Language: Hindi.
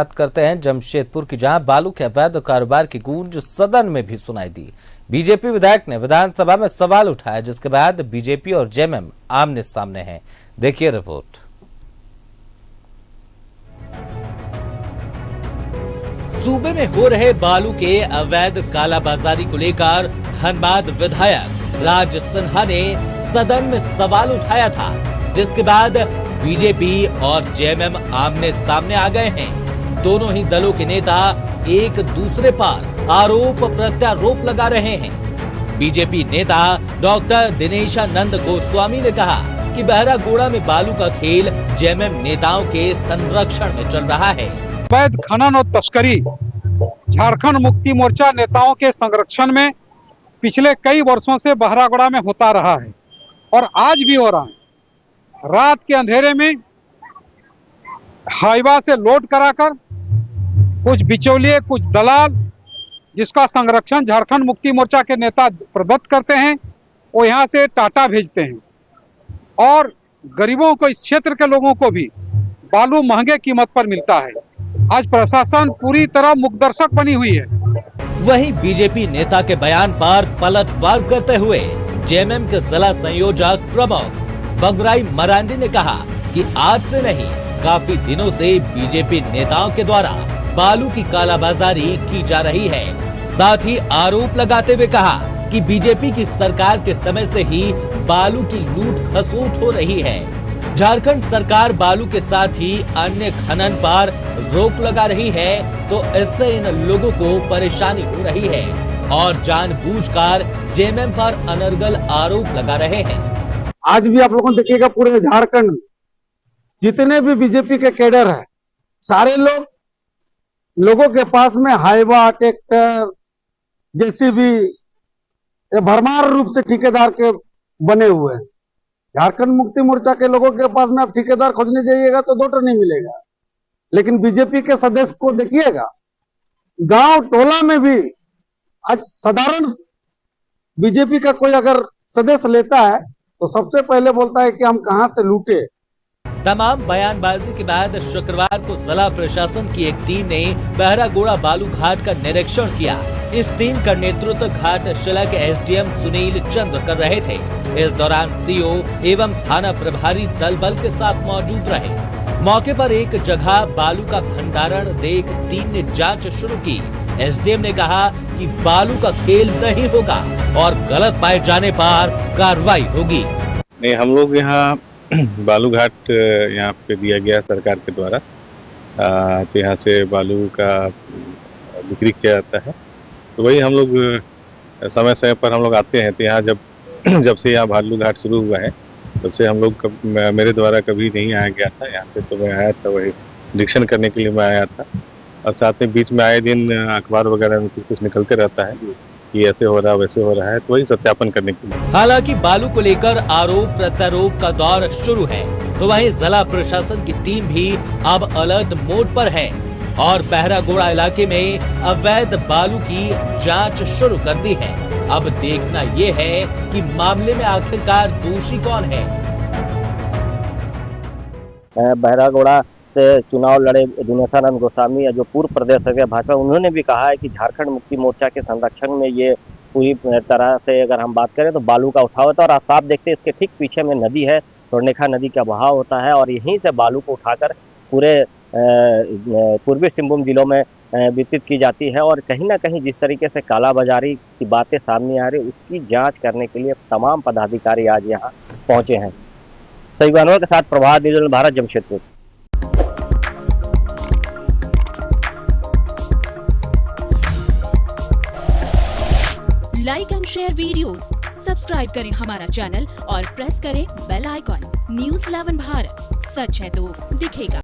बात करते हैं जमशेदपुर की, जहां बालू के अवैध कारोबार की गूंज सदन में भी सुनाई दी। बीजेपी विधायक ने विधानसभा में सवाल उठाया, जिसके बाद बीजेपी और जेएमएम आमने सामने हैं। देखिए रिपोर्ट। सूबे में हो रहे बालू के अवैध कालाबाजारी को लेकर धनबाद विधायक राज सिन्हा ने सदन में सवाल उठाया था, जिसके बाद बीजेपी और जेएमएम आमने सामने आ गए हैं। दोनों ही दलों के नेता एक दूसरे पर आरोप प्रत्यारोप लगा रहे हैं। बीजेपी नेता डॉक्टर दिनेशानंद गोस्वामी ने कहा कि बहरागोड़ा में बालू का खेल जेएमएम नेताओं के संरक्षण में चल रहा है। अवैध खनन और तस्करी झारखंड मुक्ति मोर्चा नेताओं के संरक्षण में पिछले कई वर्षों से बहरागोड़ा में होता रहा है और आज भी हो रहा है। रात के अंधेरे में हाईवा से लोड कराकर कुछ बिचौलिए, कुछ दलाल, जिसका संरक्षण झारखंड मुक्ति मोर्चा के नेता प्रबंध करते हैं, वो यहाँ से टाटा भेजते हैं और गरीबों को, इस क्षेत्र के लोगों को भी बालू महंगे कीमत पर मिलता है। आज प्रशासन पूरी तरह मुखदर्शक बनी हुई है। वहीं बीजेपी नेता के बयान पर पलटवार करते हुए जेएमएम के जिला संयोजक प्रमुख बगराई मरांडी ने कहा कि आज से नहीं, काफी दिनों से बीजेपी नेताओं के द्वारा बालू की कालाबाजारी की जा रही है। साथ ही आरोप लगाते हुए कहा कि बीजेपी की सरकार के समय से ही बालू की लूट खसोट हो रही है। झारखंड सरकार बालू के साथ ही अन्य खनन पर रोक लगा रही है, तो इससे इन लोगों को परेशानी हो रही है और जानबूझकर जेएमएम पर अनर्गल आरोप लगा रहे हैं। आज भी आप लोगों को देखिएगा, पूरे झारखंड में जितने भी बीजेपी के कैडर है, सारे लोगों के पास में हाईवा, ट्रैक्टर, जेसीबी, भरमार रूप से ठेकेदार के बने हुए हैं। झारखंड मुक्ति मोर्चा के लोगों के पास में आप ठेकेदार खोजने जाइएगा तो 2 टन नहीं मिलेगा, लेकिन बीजेपी के सदस्य को देखिएगा, गांव टोला में भी आज साधारण बीजेपी का कोई अगर सदस्य लेता है तो सबसे पहले बोलता है कि हम कहां से लूटे। तमाम बयानबाजी के बाद शुक्रवार को जिला प्रशासन की एक टीम ने बहरागोड़ा बालू घाट का निरीक्षण किया। इस टीम का नेतृत्व घाट शिला के एसडीएम सुनील चंद्र कर रहे थे। इस दौरान सीओ एवं थाना प्रभारी दल बल के साथ मौजूद रहे। मौके पर एक जगह बालू का भंडारण देख टीम ने जांच शुरू की। एसडीएम ने कहा कि बालू का खेल नहीं होगा और गलत पाए जाने पर कार्रवाई होगी। नहीं, हम लोग यहाँ बालू घाट यहाँ पे दिया गया सरकार के द्वारा, तो यहाँ से बालू का बिक्री किया जाता है। तो वही हम लोग समय समय पर हम लोग आते हैं। तो यहाँ जब से यहाँ बालू घाट शुरू हुआ है, तब से हम लोग मेरे द्वारा कभी नहीं आया गया था यहाँ पे। तो मैं आया था, वही निरीक्षण करने के लिए मैं आया था। और साथ में बीच में आए दिन अखबार वगैरह में कुछ निकलते रहता है कि ऐसे हो रहा, वैसे हो रहा है, तो वही सत्यापन करने के लिए। हालांकि बालू को लेकर आरोप प्रत्यारोप का दौर शुरू है, तो वहीं जिला प्रशासन की टीम भी अब अलर्ट मोड पर है और बहरागोड़ा इलाके में अवैध बालू की जांच शुरू कर दी है। अब देखना ये है कि मामले में आखिरकार दोषी कौन है। बहरागोड़ा से चुनाव लड़े दिनेशानंद गोस्वामी, जो पूर्व प्रदेश है भाजपा, उन्होंने भी कहा है कि झारखंड मुक्ति मोर्चा के संरक्षण में ये पूरी तरह से अगर हम बात करें तो बालू का उठाव होता है। और आप साफ देखते हैं इसके ठीक पीछे में नदी है, स्वर्णरेखा नदी का बहाव होता है और यहीं से बालू को उठाकर पूरे पूर्वी सिंहभूम जिलों में वितरित की जाती है। और कहीं ना कहीं जिस तरीके से कालाबाजारी की बातें सामने आ रही, उसकी जाँच करने के लिए तमाम पदाधिकारी आज यहाँ पहुँचे हैं। सही बानों के साथ Prabhat digital Bharat, Jamshedpur. Like and share videos, subscribe करें हमारा चैनल और प्रेस करें बेल आइकॉन। न्यूज़ 11 भारत, सच है तो दिखेगा।